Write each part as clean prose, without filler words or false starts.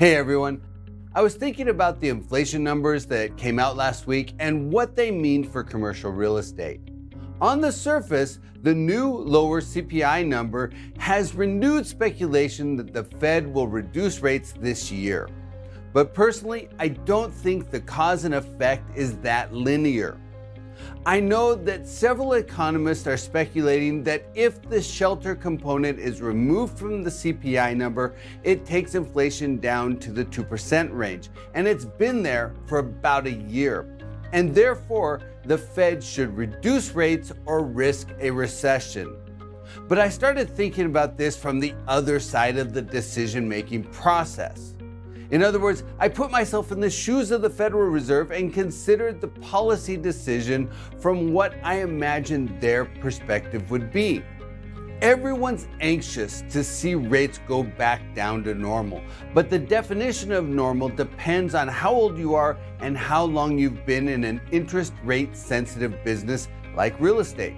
Hey everyone, I was thinking about the inflation numbers that came out last week and what they mean for commercial real estate. On the surface, the new lower CPI number has renewed speculation that the Fed will reduce rates this year. But personally, I don't think the cause and effect is that linear. I know that several economists are speculating that if the shelter component is removed from the CPI number, it takes inflation down to the 2% range, and it's been there for about a year. And therefore, the Fed should reduce rates or risk a recession. But I started thinking about this from the other side of the decision-making process. In other words, I put myself in the shoes of the Federal Reserve and considered the policy decision from what I imagined their perspective would be. Everyone's anxious to see rates go back down to normal, but the definition of normal depends on how old you are and how long you've been in an interest rate sensitive business like real estate.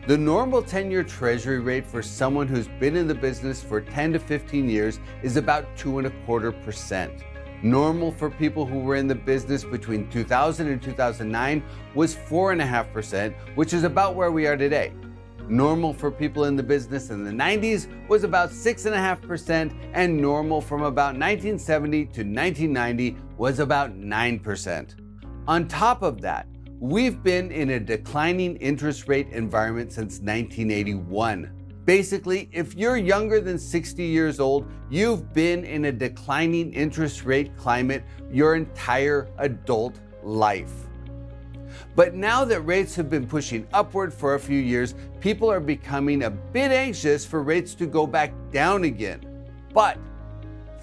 The normal 10-year Treasury rate for someone who's been in the business for 10 to 15 years is about 2.25%. Normal for people who were in the business between 2000 and 2009 was 4.5%, which is about where we are today. Normal for people in the business in the 90s was about 6.5%, and normal from about 1970 to 1990 was about 9%. On top of that, we've been in a declining interest rate environment since 1981. Basically, if you're younger than 60 years old, you've been in a declining interest rate climate your entire adult life. But now that rates have been pushing upward for a few years, people are becoming a bit anxious for rates to go back down again. But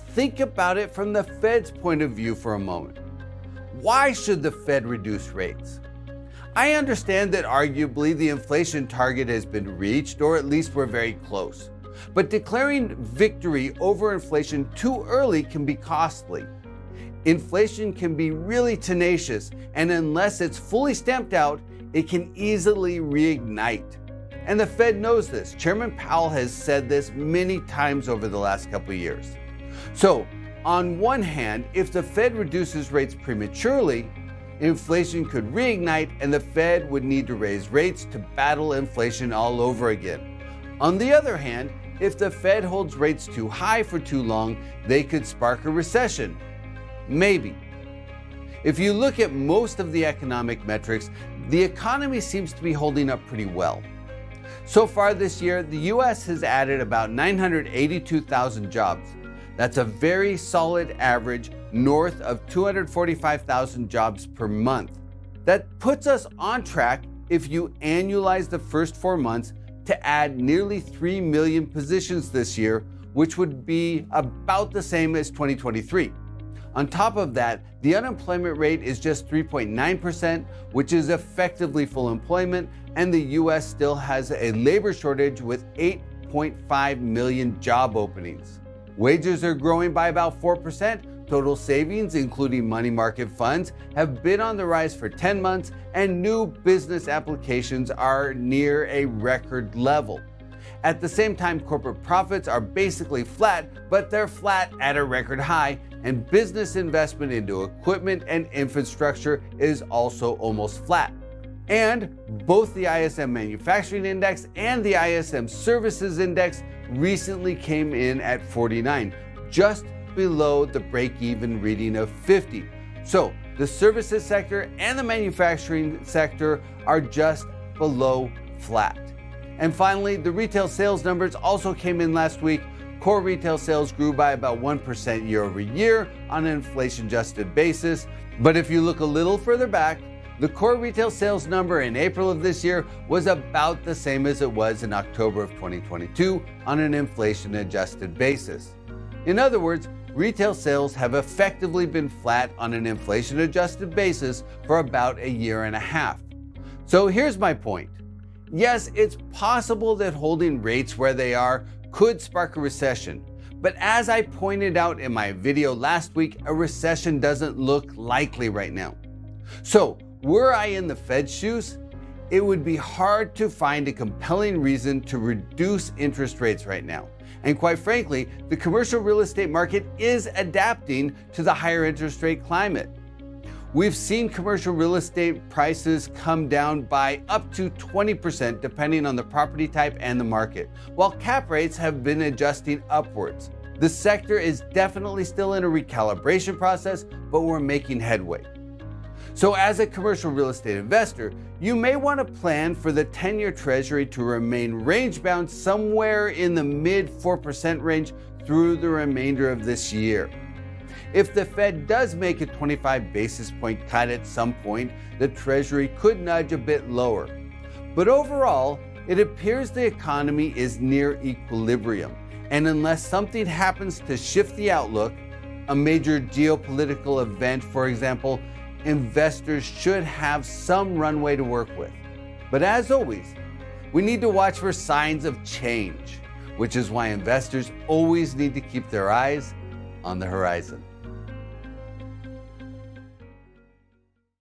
think about it from the Fed's point of view for a moment. Why should the Fed reduce rates? I understand that arguably the inflation target has been reached, or at least we're very close. But declaring victory over inflation too early can be costly. Inflation can be really tenacious, and unless it's fully stamped out, it can easily reignite. And the Fed knows this. Chairman Powell has said this many times over the last couple of years. So, on one hand, if the Fed reduces rates prematurely, inflation could reignite and the Fed would need to raise rates to battle inflation all over again. On the other hand, if the Fed holds rates too high for too long, they could spark a recession. Maybe. If you look at most of the economic metrics, the economy seems to be holding up pretty well. So far this year, the US has added about 982,000 jobs. That's a very solid average, north of 245,000 jobs per month. That puts us on track, if you annualize the first 4 months, to add nearly 3 million positions this year, which would be about the same as 2023. On top of that, the unemployment rate is just 3.9%, which is effectively full employment, and the US still has a labor shortage with 8.5 million job openings. Wages are growing by about 4%. Total savings, including money market funds, have been on the rise for 10 months, and new business applications are near a record level. At the same time, corporate profits are basically flat, but they're flat at a record high, and business investment into equipment and infrastructure is also almost flat. And both the ISM Manufacturing Index and the ISM Services Index recently came in at 49, just below the break-even reading of 50. So the services sector and the manufacturing sector are just below flat. And finally, the retail sales numbers also came in last week. Core retail sales grew by about 1% year over year on an inflation-adjusted basis. But if you look a little further back, the core retail sales number in April of this year was about the same as it was in October of 2022 on an inflation-adjusted basis. In other words, retail sales have effectively been flat on an inflation-adjusted basis for about a year and a half. So here's my point. Yes, it's possible that holding rates where they are could spark a recession. But as I pointed out in my video last week, a recession doesn't look likely right now. So, were I in the Fed's shoes, it would be hard to find a compelling reason to reduce interest rates right now. And quite frankly, the commercial real estate market is adapting to the higher interest rate climate. We've seen commercial real estate prices come down by up to 20% depending on the property type and the market, while cap rates have been adjusting upwards. The sector is definitely still in a recalibration process, but we're making headway. So as a commercial real estate investor, you may want to plan for the 10-year Treasury to remain range-bound somewhere in the mid 4% range through the remainder of this year. If the Fed does make a 25 basis point cut at some point, the Treasury could nudge a bit lower. But overall, it appears the economy is near equilibrium, and unless something happens to shift the outlook, a major geopolitical event, for example, investors should have some runway to work with. But as always, we need to watch for signs of change, which is why investors always need to keep their eyes on the horizon.